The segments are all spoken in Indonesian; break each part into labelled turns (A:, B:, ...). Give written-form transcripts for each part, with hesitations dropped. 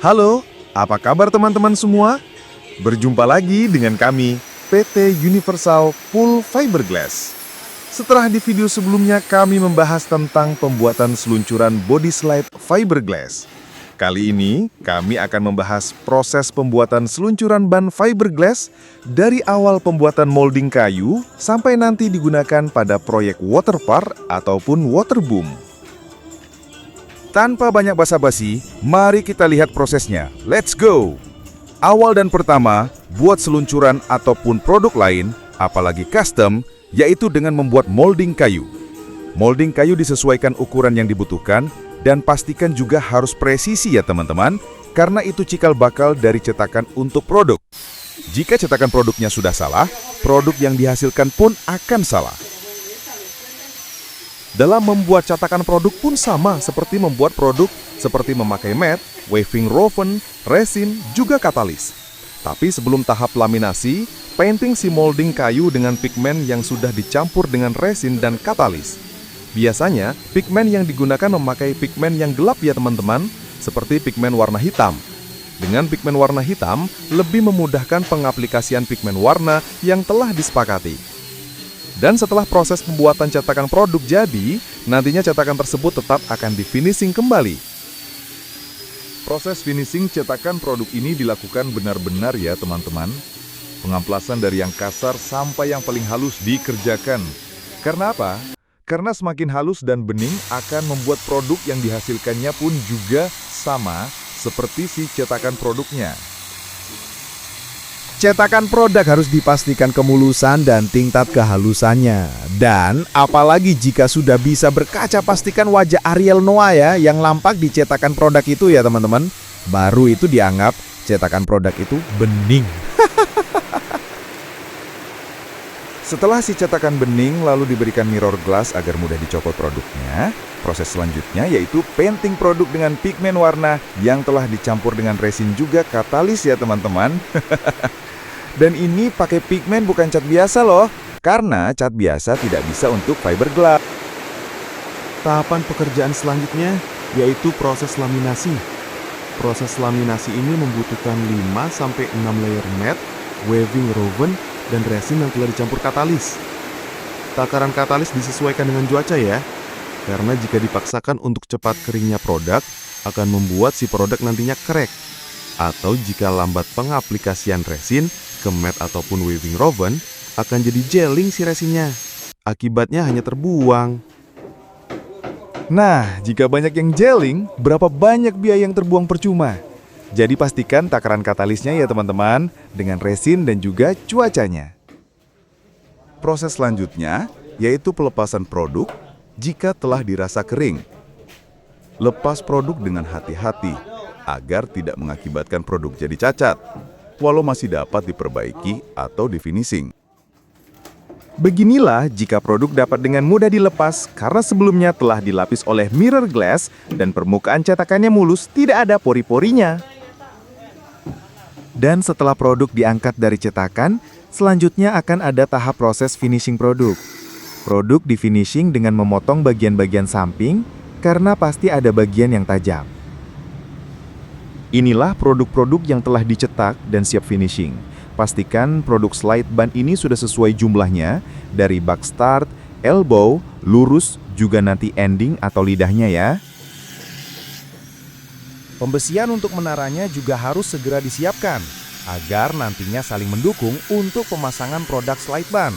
A: Halo, apa kabar teman-teman semua? Berjumpa lagi dengan kami, PT Universal Pool Fiberglass. Setelah di video sebelumnya kami membahas tentang pembuatan seluncuran body slide fiberglass. Kali ini kami akan membahas proses pembuatan seluncuran ban fiberglass dari awal pembuatan molding kayu sampai nanti digunakan pada proyek waterpark ataupun waterboom. Tanpa banyak basa-basi, mari kita lihat prosesnya. Let's go! Awal dan pertama, buat seluncuran ataupun produk lain, apalagi custom, yaitu dengan membuat molding kayu. Molding kayu disesuaikan ukuran yang dibutuhkan, dan pastikan juga harus presisi ya teman-teman, karena itu cikal bakal dari cetakan untuk produk. Jika cetakan produknya sudah salah, produk yang dihasilkan pun akan salah. Dalam membuat cetakan produk pun sama seperti membuat produk seperti memakai mat, waving roven, resin, juga katalis. Tapi sebelum tahap laminasi, painting si molding kayu dengan pigmen yang sudah dicampur dengan resin dan katalis. Biasanya, pigmen yang digunakan memakai pigmen yang gelap ya teman-teman, seperti pigmen warna hitam. Dengan pigmen warna hitam, lebih memudahkan pengaplikasian pigmen warna yang telah disepakati. Dan setelah proses pembuatan cetakan produk jadi, nantinya cetakan tersebut tetap akan di-finishing kembali. Proses finishing cetakan produk ini dilakukan benar-benar ya teman-teman. Pengamplasan dari yang kasar sampai yang paling halus dikerjakan. Karena apa? Karena semakin halus dan bening akan membuat produk yang dihasilkannya pun juga sama seperti si cetakan produknya. Cetakan produk harus dipastikan kemulusan dan tingkat kehalusannya. Dan apalagi jika sudah bisa berkaca, pastikan wajah Ariel Noah ya yang lampak di cetakan produk itu ya teman-teman. Baru itu dianggap cetakan produk itu bening. Setelah si cetakan bening lalu diberikan mirror glass agar mudah dicopot produknya. Proses selanjutnya yaitu painting produk dengan pigmen warna yang telah dicampur dengan resin juga katalis ya teman-teman. Dan ini pakai pigmen bukan cat biasa loh, karena cat biasa tidak bisa untuk fiberglass.
B: Tahapan pekerjaan selanjutnya yaitu proses laminasi. Proses laminasi ini membutuhkan 5-6 layer mat, waving roven, dan resin yang telah dicampur katalis. Takaran katalis disesuaikan dengan cuaca ya, karena jika dipaksakan untuk cepat keringnya produk, akan membuat si produk nantinya crack. Atau jika lambat pengaplikasian resin ke mat ataupun waving roven, akan jadi jelling si resinnya. Akibatnya hanya terbuang.
A: Nah, jika banyak yang jelling, berapa banyak biaya yang terbuang percuma? Jadi pastikan takaran katalisnya ya teman-teman, dengan resin dan juga cuacanya. Proses selanjutnya, yaitu pelepasan produk jika telah dirasa kering. Lepas produk dengan hati-hati, agar tidak mengakibatkan produk jadi cacat, walau masih dapat diperbaiki atau di-finishing. Beginilah jika produk dapat dengan mudah dilepas karena sebelumnya telah dilapis oleh mirror glass dan permukaan cetakannya mulus, tidak ada pori-porinya. Dan setelah produk diangkat dari cetakan, selanjutnya akan ada tahap proses finishing produk. Produk di-finishing dengan memotong bagian-bagian samping karena pasti ada bagian yang tajam. Inilah produk-produk yang telah dicetak dan siap finishing. Pastikan produk slide ban ini sudah sesuai jumlahnya dari bak start, elbow, lurus, juga nanti ending atau lidahnya ya. Pembesian untuk menaranya juga harus segera disiapkan agar nantinya saling mendukung untuk pemasangan produk slide ban.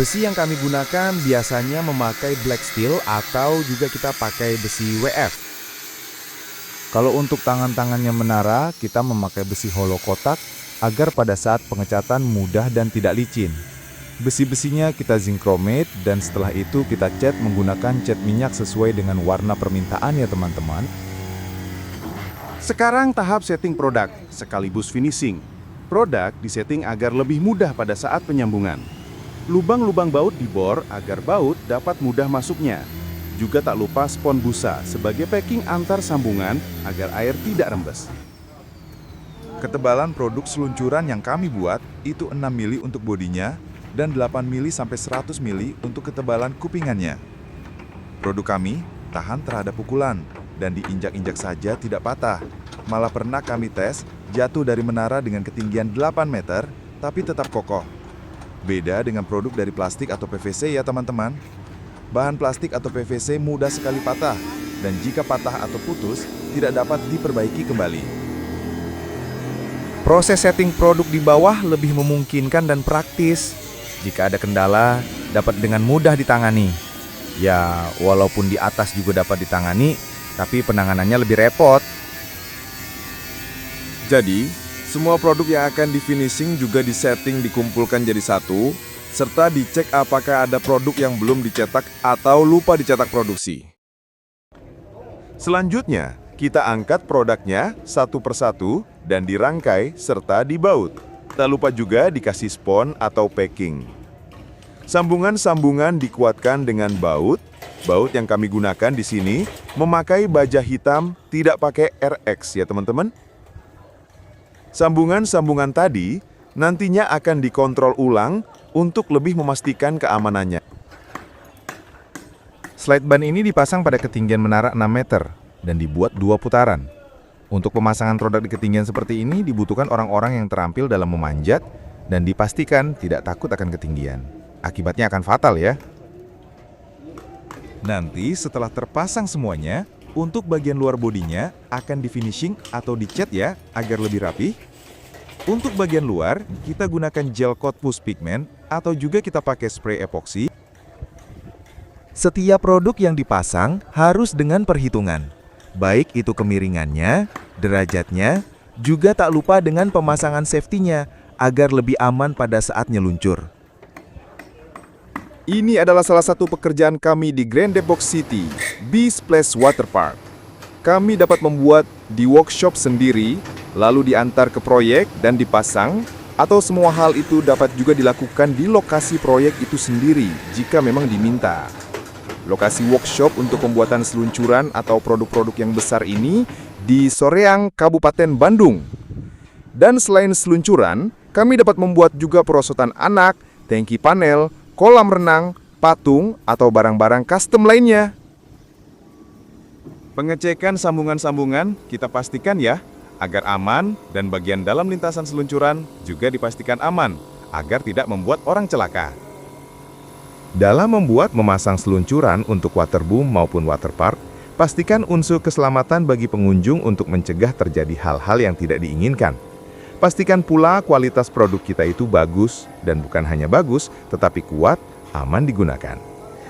A: Besi yang kami gunakan biasanya memakai black steel atau juga kita pakai besi WF. Kalau untuk tangan-tangannya menara, kita memakai besi hollow kotak agar pada saat pengecatan mudah dan tidak licin. Besi-besinya kita zinc chromate dan setelah itu kita cat menggunakan cat minyak sesuai dengan warna permintaan ya teman-teman. Sekarang tahap setting produk sekaligus finishing. Produk disetting agar lebih mudah pada saat penyambungan. Lubang-lubang baut dibor agar baut dapat mudah masuknya. Juga tak lupa spon busa sebagai packing antar sambungan agar air tidak rembes. Ketebalan produk seluncuran yang kami buat itu 6 mili untuk bodinya dan 8 mili sampai 100 mili untuk ketebalan kupingannya. Produk kami tahan terhadap pukulan dan diinjak-injak saja tidak patah. Malah pernah kami tes jatuh dari menara dengan ketinggian 8 meter, tapi tetap kokoh. Beda dengan produk dari plastik atau PVC ya teman-teman. Bahan plastik atau PVC mudah sekali patah, dan jika patah atau putus, tidak dapat diperbaiki kembali.
C: Proses setting produk di bawah lebih memungkinkan dan praktis. Jika ada kendala, dapat dengan mudah ditangani. Ya, walaupun di atas juga dapat ditangani, tapi penanganannya lebih repot.
A: Jadi, semua produk yang akan di-finishing juga disetting dikumpulkan jadi satu, serta dicek apakah ada produk yang belum dicetak atau lupa dicetak produksi. Selanjutnya, kita angkat produknya satu persatu dan dirangkai serta dibaut. Tak lupa juga dikasih spon atau packing. Sambungan-sambungan dikuatkan dengan baut. Baut yang kami gunakan di sini memakai baja hitam, tidak pakai RX ya teman-teman. Sambungan-sambungan tadi nantinya akan dikontrol ulang untuk lebih memastikan keamanannya.
C: Slide ban ini dipasang pada ketinggian menara 6 meter dan dibuat 2 putaran. Untuk pemasangan produk di ketinggian seperti ini dibutuhkan orang-orang yang terampil dalam memanjat dan dipastikan tidak takut akan ketinggian. Akibatnya akan fatal ya.
A: Nanti setelah terpasang semuanya, untuk bagian luar bodinya akan di-finishing atau dicat ya agar lebih rapi. Untuk bagian luar, kita gunakan gel coat push pigment atau juga kita pakai spray epoxy.
C: Setiap produk yang dipasang harus dengan perhitungan. Baik itu kemiringannya, derajatnya, juga tak lupa dengan pemasangan safety-nya agar lebih aman pada saat nyeluncur.
A: Ini adalah salah satu pekerjaan kami di Grand Depok City, B-Splash Waterpark. Kami dapat membuat di workshop sendiri, lalu diantar ke proyek dan dipasang, atau semua hal itu dapat juga dilakukan di lokasi proyek itu sendiri jika memang diminta. Lokasi workshop untuk pembuatan seluncuran atau produk-produk yang besar ini di Soreang, Kabupaten Bandung. Dan selain seluncuran, kami dapat membuat juga perosotan anak, tangki panel, kolam renang, patung, atau barang-barang custom lainnya. Pengecekan sambungan-sambungan kita pastikan ya, agar aman dan bagian dalam lintasan seluncuran juga dipastikan aman, agar tidak membuat orang celaka.
C: Dalam membuat memasang seluncuran untuk waterboom maupun waterpark, pastikan unsur keselamatan bagi pengunjung untuk mencegah terjadi hal-hal yang tidak diinginkan. Pastikan pula kualitas produk kita itu bagus, dan bukan hanya bagus, tetapi kuat, aman digunakan.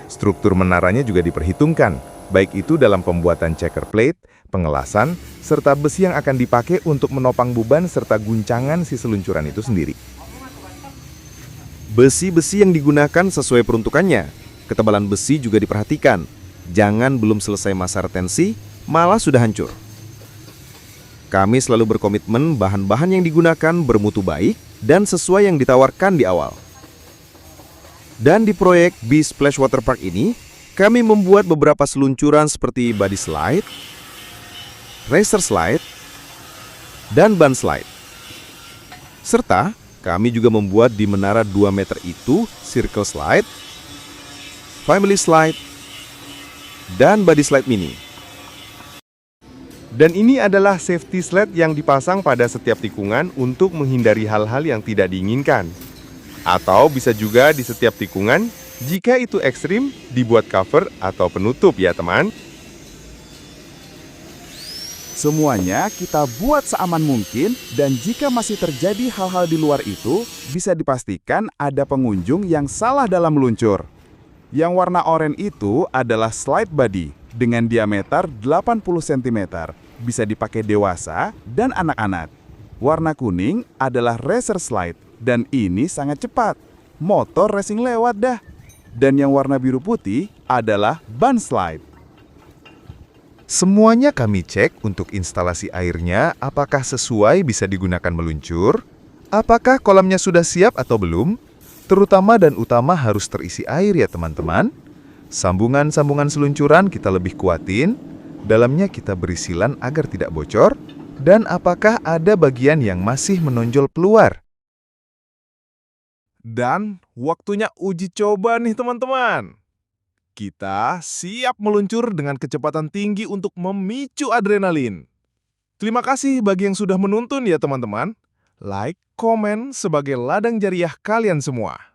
C: Struktur menaranya juga diperhitungkan, baik itu dalam pembuatan checker plate, pengelasan, serta besi yang akan dipakai untuk menopang beban serta guncangan si seluncuran itu sendiri. Besi-besi yang digunakan sesuai peruntukannya. Ketebalan besi juga diperhatikan. Jangan belum selesai masa retensi, malah sudah hancur. Kami selalu berkomitmen bahan-bahan yang digunakan bermutu baik dan sesuai yang ditawarkan di awal. Dan di proyek B-Splash Waterpark ini, kami membuat beberapa seluncuran seperti body slide, racer slide, dan ban slide. Serta kami juga membuat di menara 2 meter itu circle slide, family slide, dan body slide mini. Dan ini adalah safety slide yang dipasang pada setiap tikungan untuk menghindari hal-hal yang tidak diinginkan. Atau bisa juga di setiap tikungan, jika itu ekstrim, dibuat cover atau penutup ya teman.
D: Semuanya kita buat seaman mungkin, dan jika masih terjadi hal-hal di luar itu, bisa dipastikan ada pengunjung yang salah dalam meluncur. Yang warna oranye itu adalah slide body dengan diameter 80 cm, bisa dipakai dewasa dan anak-anak. Warna kuning adalah racer slide, dan ini sangat cepat. Motor racing lewat dah. Dan yang warna biru putih adalah ban slide.
C: Semuanya kami cek untuk instalasi airnya apakah sesuai bisa digunakan meluncur, apakah kolamnya sudah siap atau belum, terutama dan utama harus terisi air ya teman-teman. Sambungan-sambungan seluncuran kita lebih kuatin, dalamnya kita beri silan agar tidak bocor, dan apakah ada bagian yang masih menonjol keluar.
A: Dan waktunya uji coba nih teman-teman. Kita siap meluncur dengan kecepatan tinggi untuk memicu adrenalin. Terima kasih bagi yang sudah menonton ya teman-teman. Like, komen sebagai ladang jariah kalian semua.